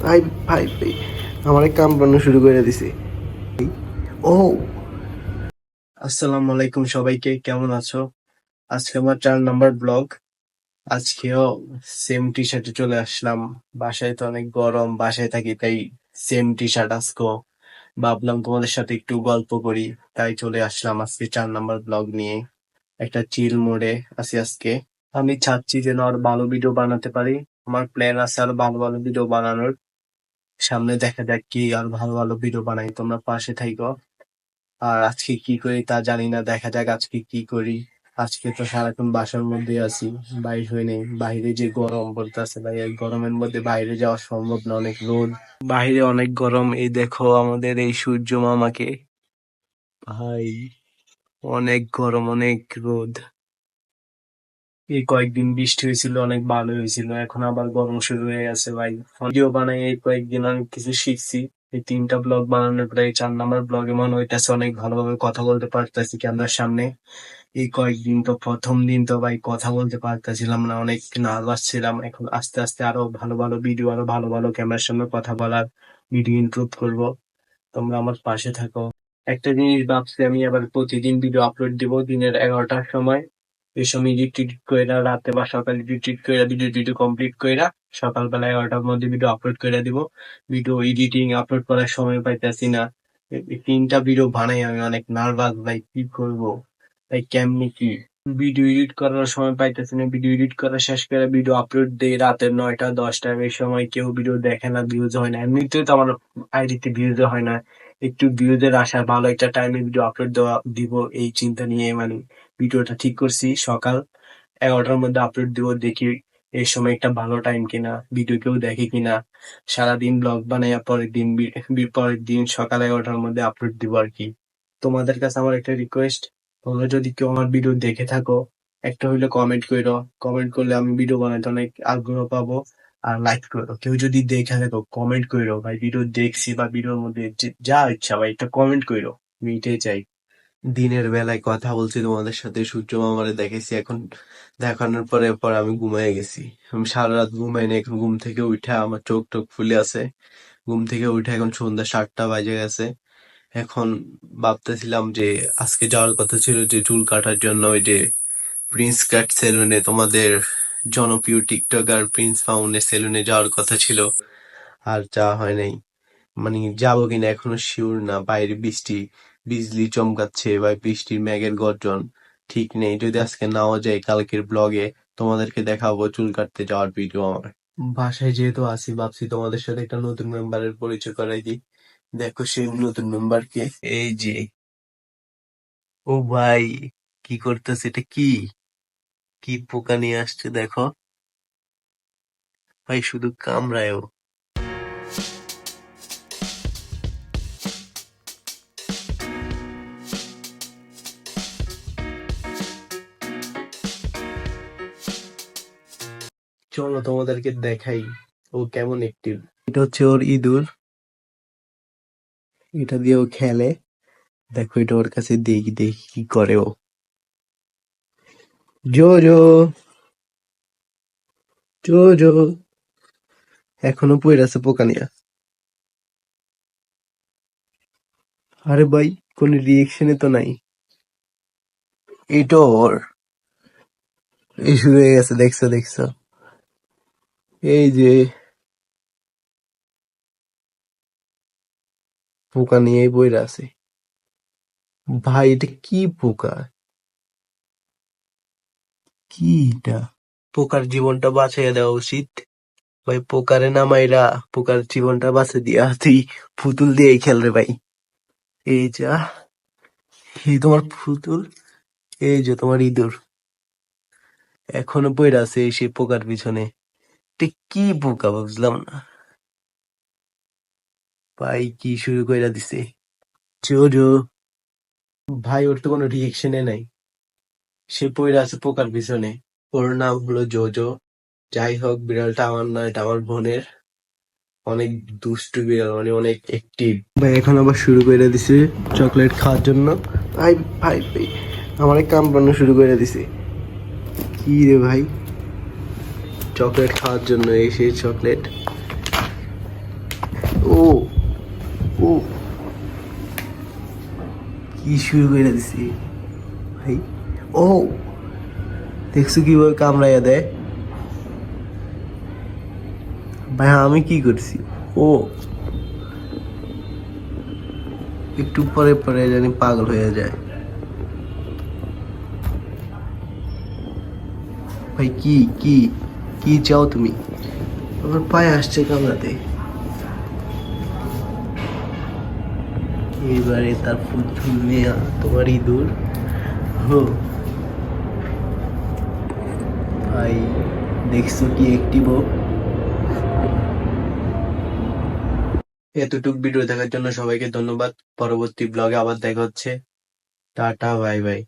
ভাই ভাই ভাই আমার কাম বান্না শুরু করে দিছে। ও আসসালামু আলাইকুম সবাইকে, কেমন আছো? আজকে আমার 4 নাম্বার ব্লগ। আজকেও সেম টি শার্টে চলে আসলাম। বাসায় তো অনেক গরম, বাসায় থাকি, তাই সেম টি শার্ট আজকেও ভাবলাম তোমাদের সাথে একটু গল্প করি, তাই চলে আসলাম আজকে 4 নাম্বার ব্লগ নিয়ে। একটা চিল মোডে আছি আজকে। আমি চাচ্ছি যেন আর ভালো ভিডিও বানাতে পারি। আমার প্ল্যান আছে আরো ভালো ভালো ভিডিও বানানোর। সামনে দেখা যাক কি আর ভালো ভালো ভিডিও বানাই, তোমরা পাশে থাইকো। আর আজকে কি করি তা জানি না, দেখা যাক আজকে কি করি। আজকে তো সারাক্ষণ বাসার মধ্যে আছি, বাইর হই নেই। বাইরে যে গরম পড়তেছে ভাই, এই গরমের মধ্যে বাইরে যাওয়া সম্ভব না, অনেক রোদ। বাইরে অনেক গরম। এই দেখো আমাদের এই সূর্য মামাকে, ভাই অনেক গরম, অনেক রোদ। এই কয়েকদিন বৃষ্টি হয়েছিল, অনেক ভালো হয়েছিল, এখন আবার গরম শুরু হয়ে গেছে ভাই। ভিডিও বানাই এই কয়েকদিন অনেক কিছু শিখছি। এই 3টা ব্লগ বানানোর পরে এই 4 নাম্বার ব্লগে মনে হইতেছে অনেক ভালোভাবে কথা বলতে পারতেছি ক্যামেরার সামনে। এই কয়েকদিন তো প্রথম দিন তো ভাই কথা বলতে পারতেছিলাম না, অনেক নার্ভাস ছিলাম। এখন আস্তে আস্তে আরো ভালো ভালো ভিডিও, আরো ভালো ভালো ক্যামেরার সামনে কথা বলার ভিডিও ইমপ্রুভ করব। তোমরা আমার পাশে থাকো। একটা জিনিস ভাবছি, আমি আবার প্রতিদিন ভিডিও আপলোড দিব দিনের 11টার সময়। এই সময় এডিট টিডিট কইরা রাতে বা সকালে এডিট টিডিট কইরা ভিডিও টিডিও কমপ্লিট কইরা সকালবেলা 11টার মধ্যে ভিডিও আপলোড কইরা দিব। ভিডিও এডিটিং আপলোড করার সময় পাইতাছি না। এই 3টা ভিডিও বানাই, আমি অনেক নার্ভাস ভাই, কি করব ভাই, কেমনে কি ভিডিও এডিট করার সময় পাইতেছি না। ভিডিও এডিট করা শেষ করে ভিডিও আপলোড দেই রাতের 9টা 10টা। এই সময় কেউ ভিডিও দেখে না, ভিউজ হয় না। এমনিতেও তো আমার আইডিতে ভিউজ হয় না। একটু ভিউজের আশা, ভালো একটা টাইমে ভিডিও আপলোড দিব এই চিন্তা নিয়ে মানে ভিডিওটা ঠিক করছি সকাল 11টার মধ্যে আপলোড দিব। দেখি এই সময় একটা ভালো টাইম কিনা, ভিডিও কেউ দেখে কিনা। সারাদিন ব্লগ বানাইয়া পরের দিন সকাল 11টার মধ্যে আপলোড দিব আর কি। তোমাদের কাছে আমার একটা রিকোয়েস্ট, তোমরা যদি কেউ আমার ভিডিও দেখে থাকো, একটা হইলে কমেন্ট করো। কমেন্ট করলে আমি ভিডিও বানাইতে অনেক আগ্রহ পাবো। আর লাইক করো। কেউ যদি দেখে থাকো কমেন্ট করো, ভাই ভিডিও দেখছি বা ভিডিওর মধ্যে যা ইচ্ছা ভাই একটা কমেন্ট করো, আমি এটাই চাই। দিনের বেলায় কথা বলছি তোমাদের সাথে, সূর্য মামারে দেখেছি, এখন দেখানোর পরে আমি ঘুমিয়ে গেছি। আমি সারা রাত ঘুমাইনি, এখন ঘুম থেকে উঠে আমার চোখ টোক ফুলে আছে। ঘুম থেকে উঠে এখন সন্ধ্যা 7টা বাজে গেছে। এখন ভাবতেছিলাম যে আজকে যাওয়ার কথা ছিল যে চুল কাটার জন্য ওই যে প্রিন্স কাট সেলুনে, তোমাদের জনপ্রিয় টিকটকার প্রিন্স ফাউনের সেলুনে যাওয়ার কথা ছিল, আর যাওয়া হয় নাই। মানে যাবো কিনা এখনো শিওর না। বাইরে বৃষ্টি, বিজলি চমকাচ্ছে বা বৃষ্টির মেঘের গর্জন ঠিক নেই। যদি আজকে নাও যায়, কালকের ব্লগে তোমাদেরকে দেখাবো চুল কাটতে যাওয়ার ভিডিও আমার। বাসায় যেহেতু আছি, ভাবছি তোমাদের সাথে একটা নতুন মেম্বারের পরিচয় করাই দিই। দেখো সেই নতুন মেম্বারকে, এই যে। ও ভাই, কি করতেছে এটা? কি কি পোকা নিয়ে আসছে দেখো ভাই, শুধু কামড়ায় ও। চলো তোমাদেরকে দেখাই ও কেমন অ্যাক্টিভ। এটা হচ্ছে ওর ইঁদুর, এটা দিয়ে ও খেলে। দেখো এটা ওর কাছে, দেখি দেখি কি করে ও। জোজো, জোজো, এখনো পড়ে আছে পোকা নিয়া। আরে ভাই, কোন রিয়েকশনে তো নাই। এটা ওর এই শুরু হয়ে গেছে, দেখছো দেখছো, এই যে পোকা নিয়েই পড়ে আছে। ভাই এটা কি পোকা, কি এটা? পোকার জীবনটা বাঁচাইয়া দেওয়া উচিত ভাই। পোকারে না মাইরা পোকার জীবনটা বাঁচিয়ে দিয়া তুই পুতুল দিয়েই খেল রে ভাই। এই যা, এই তোমার পুতুল, এই যে তোমার ইঁদুর এখনো পইড়া আছে এই সেই পোকার পিছনে। এটা কি পোকা বুঝলাম না ভাই, কি শুরু কইরা দিছে। জোজো, ভাই ওর তো কোনো রিয়েকশনে নাই, সে পইড়া আছে পোকার পিছনে। ওর নাম হলো জোজো। যাই হোক, বিড়ালটা আমার না, এটা আমার বোনের। অনেক দুষ্টু বিড়াল, মানে অনেক অ্যাক্টিভ ভাই। এখন আবার শুরু করে দিছে চকলেট খাওয়ার জন্য। ভাই ভাই ভাই আমার কাম বান্না শুরু করে দিছে। কি রে ভাই, চকলেট খাওয়ার জন্য এই সেই চকলেট। ও ও কি শুরু করে দিছি ভাই। ও দেখছো কিভাবে কামড়াইয়া দেয় ভাই, আমি কি করছি? ও একটু পরে পরে জানি পাগল হয়ে যায় ভাই। কি কি কি চাও তুমি? আমার পায়ে আসছে কামড়াতে। এবারে তার ফুল নেয়া তোমার ইঁদুর। হো ভাই, দেখছো কি একটিভ। এতটুক ভিডিও দেখার জন্য সবাইকে ধন্যবাদ। পরবর্তী ব্লগে আবার দেখা হচ্ছে। Tata, bye bye.